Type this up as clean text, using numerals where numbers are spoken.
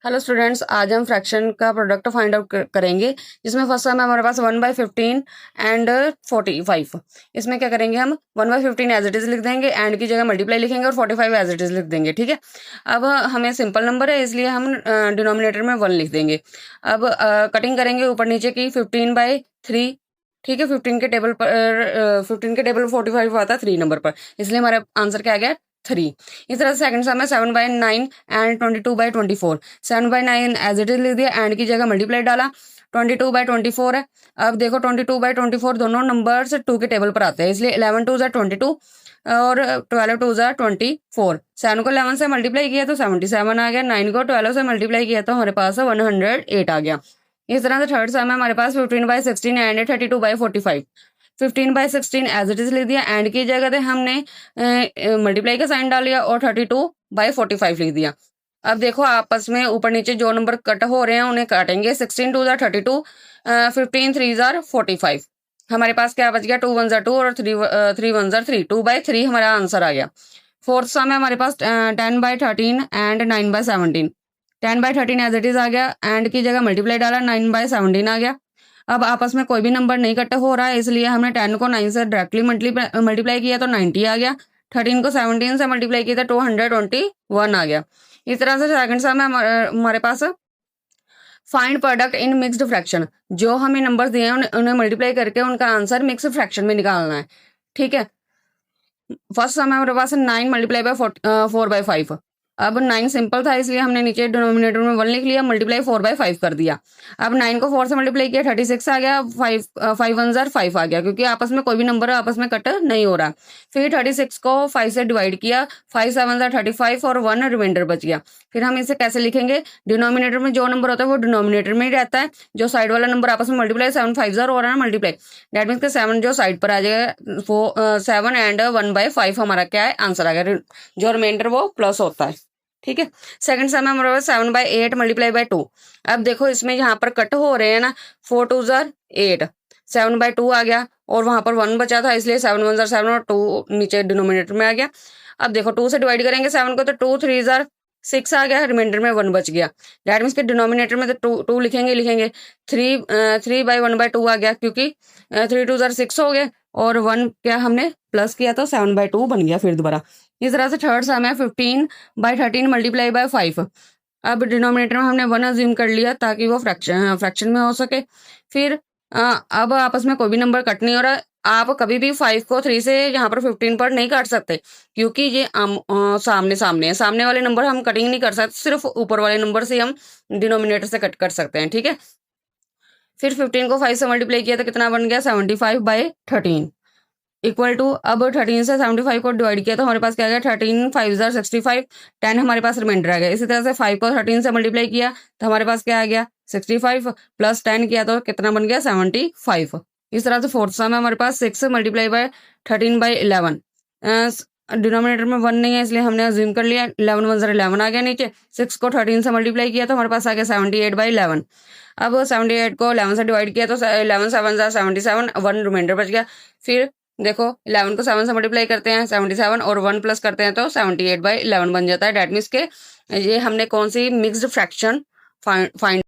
Hello students, आज हम fraction का प्रोडक्ट फाइंड आउट करेंगे, जिसमें फर्स्ट टाइम हमारे पास 1/15 एंड 45। इसमें क्या करेंगे, हम 1/15 एज इट इज़ लिख देंगे, एंड की जगह मल्टीप्लाई लिखेंगे और 45 एज इट इज़ लिख देंगे। ठीक है। अब हमें सिंपल नंबर है, इसलिए हम डिनोमिनेटर में 1 लिख देंगे। अब कटिंग करेंगे ऊपर नीचे की 15/3। ठीक है। 15 के टेबल पर 45 आता है 3 नंबर पर, इसलिए हमारा आंसर क्या आ गया, 3। इस तरह से सेकंड सम है 7/9 एंड 22/24। 7/9 एज इट इज लिख दिया, एंड की जगह मल्टीप्लाई डाला। 22/24 है। अब देखो 22/24 दोनों नंबर्स 2 के टेबल पर आते हैं, इसलिए 11 2 22 और 12 2 24। 7 को 11 से मल्टीप्लाई किया तो 77 आ गया। 9 को 12 से मल्टीप्लाई किया तो हमारे पास 108 आ गया। इस तरह से थर्ड सम है हमारे पास 15/16 एंड 32/45। 15/16 एज इट इज लिख दिया, एंड की जगह हमने मल्टीप्लाई का साइन डाल दिया और 32/45 लिख दिया। अब देखो आपस में ऊपर नीचे जो नंबर कट हो रहे हैं उन्हें काटेंगे। 16 2 32, 15 3 45। हमारे पास क्या बच गया, 2 1 2 और 3 1 3। 2/3 हमारा आंसर आ गया। फोर्थ सम है हमारे पास 10/13 एंड 9/17। 10/13 एज इट इज आ गया, एंड की जगह मल्टीप्लाई डाला, 9/17 आ गया। अब आपस में कोई भी नंबर नहीं कट हो रहा है, इसलिए हमने 10 को 9 से डायरेक्टली मल्टीप्लाई किया तो 90 आ गया। 13 को 17 से मल्टीप्लाई किया तो 221 आ गया। इस तरह से सेकंड सम है हमारे पास find product in mixed fraction. जो हमें नंबर दिए हैं उन्हें मल्टीप्लाई करके उनका आंसर मिक्स फ्रैक्शन में निकालना है। ठीक है। फर्स्ट सम है हमारे पास 9 मल्टीप्लाई बाय 4/5। अब 9 सिंपल था, इसलिए हमने नीचे डिनोमिनेटर में 1 लिख लिया, मल्टीप्लाई 4/5 कर दिया। अब 9 को 4 से मल्टीप्लाई किया 36 आ गया। 5 1 5 आ गया, क्योंकि आपस में कोई भी नंबर आपस में कट नहीं हो रहा। फिर 36 को 5 से डिवाइड किया, 5 7 35 और 1 रिमाइंडर बच गया। फिर हम इसे कैसे लिखेंगे, डिनोमिनेटर में जो नंबर होता है वो डिनोमिनेटर में ही रहता है। जो साइड वाला नंबर आपस में मल्टीप्लाई 7 5 हो रहा है मल्टीप्लाई, दैट मीन्स के 7 जो साइड पर आ जाएगा 7 एंड 1/5 हमारा क्या है, आंसर आ गया। जो रिमाइंडर वो प्लस होता है। ठीक है। सेकंड सम है हमारे पास 7/8 मल्टीप्लाई बाय 2। अब देखो इसमें यहाँ पर कट हो रहे हैं ना, 4 2 8, 7/2 आ गया और वहां पर 1 बचा था, इसलिए 7 1 7 और 2 नीचे डिनोमिनेटर में आ गया। अब देखो 2 से डिवाइड करेंगे 7 को तो 2 3 6 आ गया, रिमाइंडर में 1 बच गया। दैट मीन्स के डिनोमिनेटर में तो 2 लिखेंगे। 3/1/2 आ गया, क्योंकि 3 2 6 हो गए और 1 क्या हमने प्लस किया तो 7/2 बन गया फिर दोबारा। इस तरह से थर्ड सम है 15/13 मल्टीप्लाई बाय 5। अब डिनोमिनेटर में हमने 1 अज्यूम कर लिया ताकि वो फ्रैक्शन में हो सके। फिर अब आपस में कोई भी नंबर कट नहीं हो रहा। आप कभी भी 5 को 3 से यहाँ पर 15 पर नहीं काट सकते, क्योंकि ये सामने सामने है। सामने वाले नंबर हम कटिंग नहीं कर सकते, सिर्फ ऊपर वाले नंबर से हम डिनोमिनेटर से कट कर सकते हैं। ठीक है। फिर 15 को 5 से मल्टीप्लाई किया तो कितना बन गया, 75/13 इक्वल टू। अब 13 से 75 को डिवाइड किया तो हमारे पास क्या आ गया, 13 5 65। 10 हमारे पास रिमाइंडर आ गया। इसी तरह से 5 को 13 से मल्टीप्लाई किया तो हमारे पास क्या आ गया, 65 प्लस 10 किया तो कितना बन गया, 75। इस तरह से फोर्थ सम है हमारे पास 6 मल्टीप्लाई बाय 13/11। डिनोमिनेटर में 1 नहीं है, इसलिए हमने अज्यूम कर लिया। 11 1 11 आ गया नीचे। 6 को 13 से मल्टीप्लाई किया तो हमारे पास आ गया 78/11। अब 78 को 11 से डिवाइड किया तो 11 7 77, 1 रिमाइंडर बच गया। फिर देखो 11 को 7 से मल्टीप्लाई करते हैं 77 और 1 प्लस करते हैं तो 78/11 बन जाता है। डैट मीन्स के ये हमने कौन सी मिक्स्ड फ्रैक्शन फाइंड